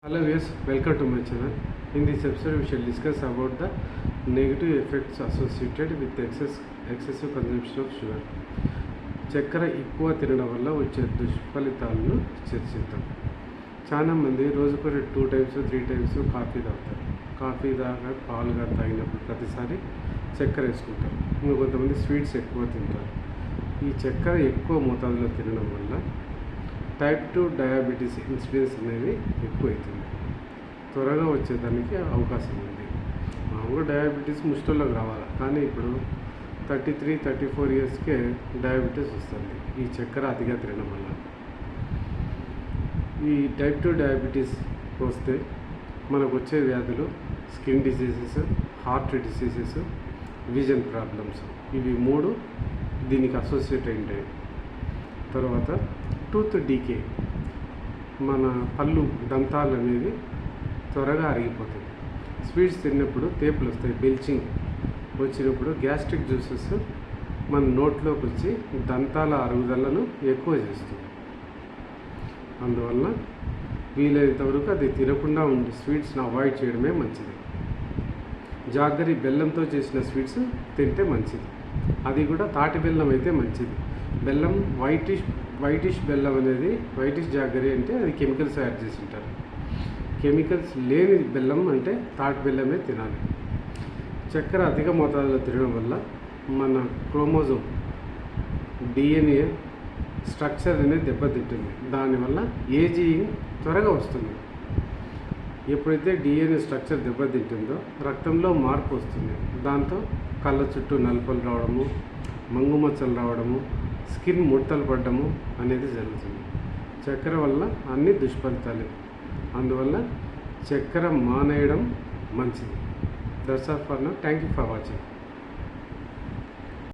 Hello viewers, welcome to my channel. In this episode, we shall discuss about the negative effects associated with excessive consumption of sugar. చక్కెర ఎక్కువ తినడం వల్ల వచ్చే దుష్ఫలితాలను చర్చిద్దాం. చాలామంది రోజుకు 2 times 3 times కాఫీ తాగుతారు. కాఫీ పాలుగా తాగినప్పుడు ప్రతిసారి చక్కెర వేసుకుంటారు. ఇంకా కొంతమంది స్వీట్స్ ఎక్కువ తింటారు. ఈ చక్కెర ఎక్కువ మోతాదులో తినడం వల్ల టైప్ 2 డయాబెటీస్ ఇన్సిడెన్స్ అనేది ఎక్కువవుతుంది. త్వరగా వచ్చేదానికి అవకాశం ఉంది. మామూలుగా డయాబెటీస్ ముష్టంలోకి రావాలి, కానీ ఇప్పుడు 33-34 ఇయర్స్కే డయాబెటీస్ వస్తుంది ఈ చక్కెర అతిగా తినడం వల్ల. ఈ టైప్ 2 డయాబెటీస్ వస్తే మనకు వచ్చే వ్యాధులు skin diseases, heart diseases, vision problems, ఇవి 3 దీనికి అసోసియేట్ అయింటాయి. తర్వాత టూత్ డీకే, మన పళ్ళు దంతాలు అనేది త్వరగా అరిగిపోతాయి. స్వీట్స్ తిన్నప్పుడు తేపులు వస్తాయి, బెల్చింగ్ వచ్చినప్పుడు గ్యాస్ట్రిక్ జ్యూసెస్ మన నోట్లోకి వచ్చి దంతాల అరుగుదలను ఎక్కువ చేస్తుంది. అందువల్ల వీలైనంత వరకు అది తినకుండా ఉండి స్వీట్స్ని అవాయిడ్ చేయడమే మంచిది. జాగరి బెల్లంతో చేసిన స్వీట్స్ తింటే మంచిది, అది కూడా తాటి బెల్లం అయితే మంచిది. బెల్లం వైటిష్ బెల్లం అనేది, వైటిష్ జాగరి అంటే అది కెమికల్స్ యాడ్ చేసి ఉంటారు. కెమికల్స్ లేని బెల్లం అంటే తాటి బెల్లమే తినాలి. చక్కెర అధిక మోతాదులో తినడం వల్ల మన క్రోమోజోమ్ డిఎన్ఏ స్ట్రక్చర్ అనేది దెబ్బతింటుంది. దానివల్ల ఏజింగ్ త్వరగా వస్తుంది. ఎప్పుడైతే డిఎన్ఏ స్ట్రక్చర్ దెబ్బతింటుందో రక్తంలో మార్పు వస్తుంది. దాంతో కళ్ళ చుట్టూ నలుపలు రావడము, మంగుమచ్చలు రావడము, స్కిన్ ముడతలు పడడము అనేది జరుగుతుంది. చక్కెర వల్ల అన్ని దుష్ఫలితాలే. అందువల్ల చక్కెర మానేయడం మంచిది. That's all for now. Thank you for watching.